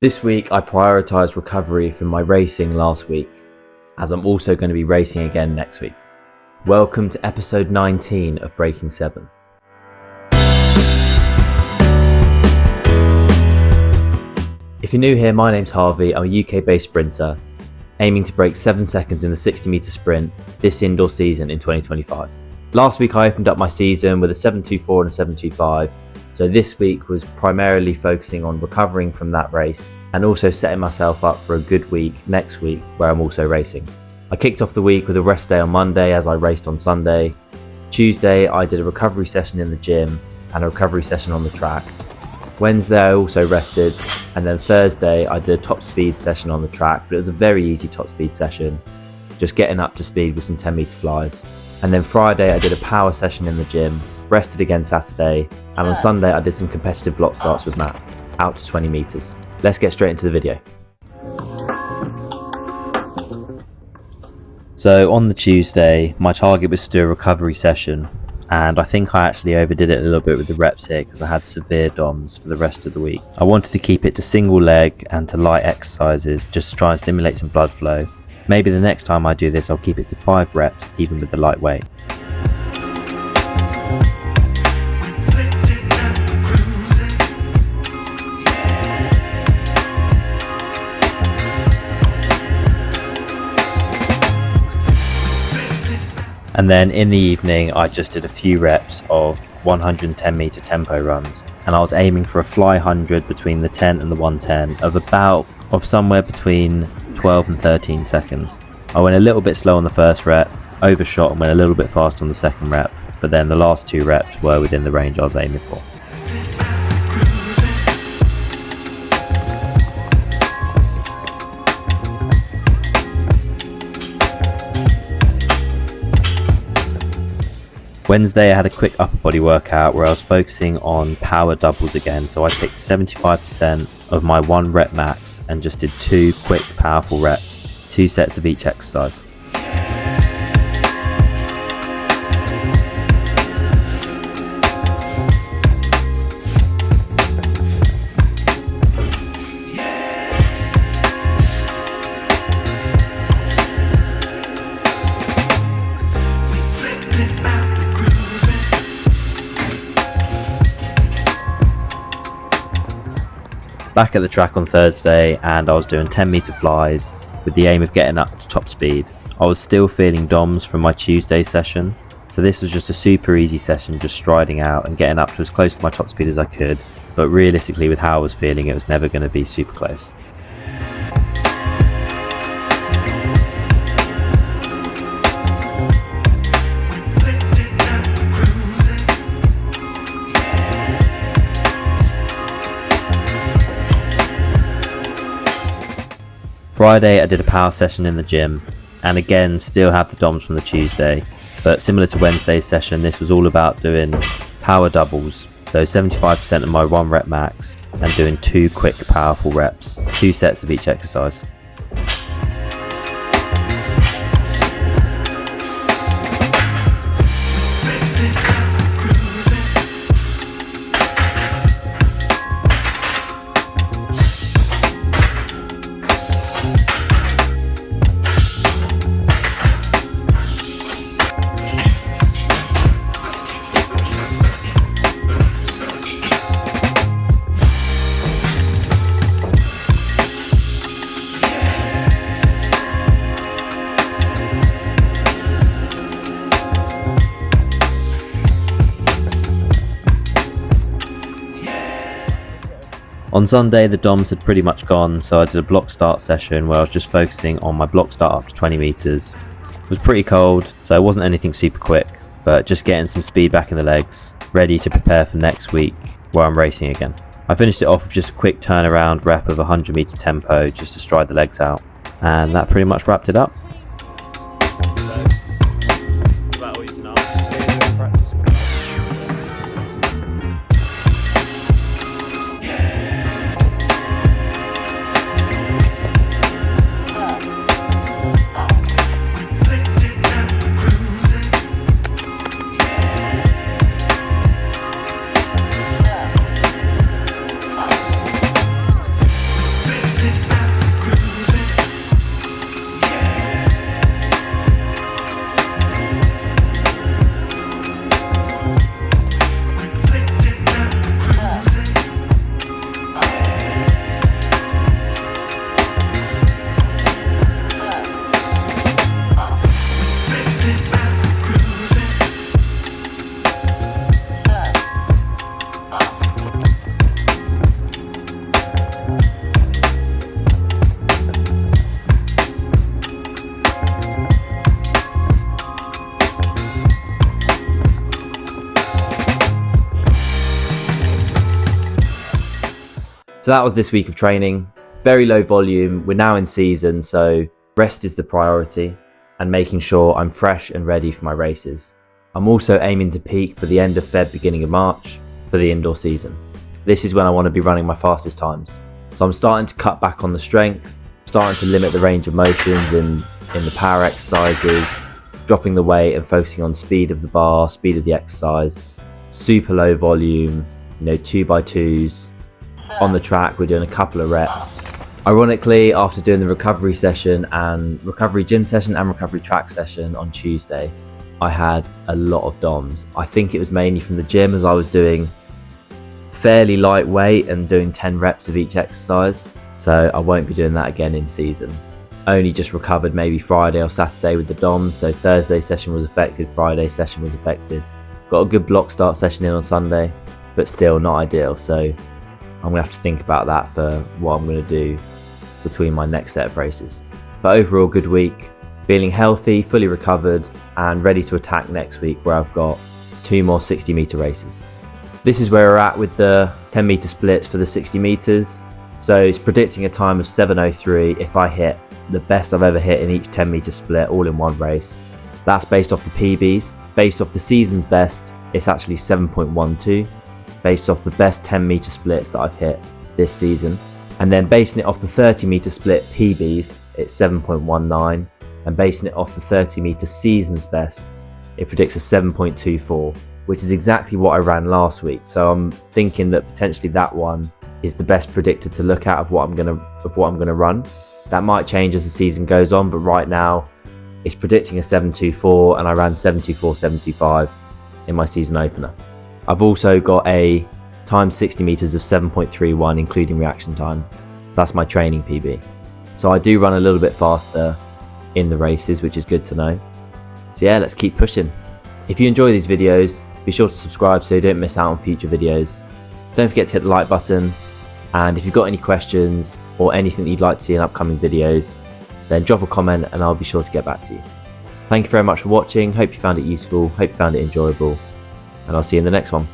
This week I prioritised recovery from my racing last week, as I'm also going to be racing again next week. Welcome to episode 19 of Breaking 7. If you're new here, my name's Harvey. I'm a UK based sprinter, aiming to break 7 seconds in the 60 metre sprint this indoor season in 2025. Last week I opened up my season with a 7.24 and a 7.25. So this week was primarily focusing on recovering from that race and also setting myself up for a good week next week where I'm also racing. I kicked off the week with a rest day on Monday as I raced on Sunday. Tuesday I did a recovery session in the gym and a recovery session on the track. Wednesday I also rested, and then Thursday I did a top speed session on the track, but it was a very easy top speed session, just getting up to speed with some 10 metre flies. And then Friday I did a power session in the gym, rested again Saturday, and on Sunday I did some competitive block starts with Matt, out to 20 metres. Let's get straight into the video. So on the Tuesday, my target was to do a recovery session, and I think I actually overdid it a little bit with the reps here because I had severe DOMS for the rest of the week. I wanted to keep it to single leg and to light exercises, just to try and stimulate some blood flow. Maybe the next time I do this I'll keep it to 5 reps even with the light weight. And then in the evening I just did a few reps of 110 metre tempo runs, and I was aiming for a fly 100 between the 10 and the 110 of somewhere between 12 and 13 seconds. I went a little bit slow on the first rep, overshot and went a little bit fast on the second rep, but then the last 2 reps were within the range I was aiming for. Wednesday I had a quick upper body workout where I was focusing on power doubles again, so I picked 75% of my 1 rep max and just did 2 quick powerful reps, 2 sets of each exercise. Back at the track on Thursday, and I was doing 10 metre flies with the aim of getting up to top speed. I was still feeling DOMS from my Tuesday session, so this was just a super easy session, just striding out and getting up to as close to my top speed as I could, but realistically with how I was feeling it was never going to be super close. Friday I did a power session in the gym, and again still had the DOMS from the Tuesday, but similar to Wednesday's session this was all about doing power doubles, so 75% of my 1 rep max and doing 2 quick powerful reps, 2 sets of each exercise. On Sunday the DOMS had pretty much gone, so I did a block start session where I was just focusing on my block start up to 20 metres. It was pretty cold, so it wasn't anything super quick, but just getting some speed back in the legs, ready to prepare for next week where I'm racing again. I finished it off with just a quick turnaround rep of 100 metre tempo just to stride the legs out, and that pretty much wrapped it up. So that was this week of training. Very low volume. We're now in season, so rest is the priority and making sure I'm fresh and ready for my races. I'm also aiming to peak for the end of Feb, beginning of March for the indoor season. This is when I want to be running my fastest times. So I'm starting to cut back on the strength, starting to limit the range of motions in the power exercises, dropping the weight and focusing on speed of the bar, speed of the exercise, super low volume, 2x2s. On the track, we're doing a couple of reps. Ironically, after doing the recovery session and recovery gym session and recovery track session on Tuesday, I had a lot of DOMS. I think it was mainly from the gym, as I was doing fairly lightweight and doing 10 reps of each exercise. So I won't be doing that again in season. Only just recovered maybe Friday or Saturday with the DOMS. So Thursday session was affected, Friday session was affected. Got a good block start session in on Sunday, but still not ideal. So I'm gonna have to think about that for what I'm gonna do between my next set of races. But overall, good week. Feeling healthy, fully recovered, and ready to attack next week, where I've got 2 more 60 meter races. This is where we're at with the 10 meter splits for the 60 meters. So it's predicting a time of 7:03 if I hit the best I've ever hit in each 10 meter split all in one race. That's based off the PBs. Based off the season's best, it's actually 7.12. Based off the best 10 meter splits that I've hit this season. And then basing it off the 30 meter split PBs, it's 7.19. And basing it off the 30 meter season's best, it predicts a 7.24, which is exactly what I ran last week. So I'm thinking that potentially that one is the best predictor to look at of what I'm gonna run. That might change as the season goes on, but right now it's predicting a 7.24, and I ran 7.24.75 in my season opener. I've also got a time 60 meters of 7.31, including reaction time. So that's my training PB. So I do run a little bit faster in the races, which is good to know. So yeah, let's keep pushing. If you enjoy these videos, be sure to subscribe so you don't miss out on future videos. Don't forget to hit the like button. And if you've got any questions or anything that you'd like to see in upcoming videos, then drop a comment and I'll be sure to get back to you. Thank you very much for watching. Hope you found it useful. Hope you found it enjoyable. And I'll see you in the next one.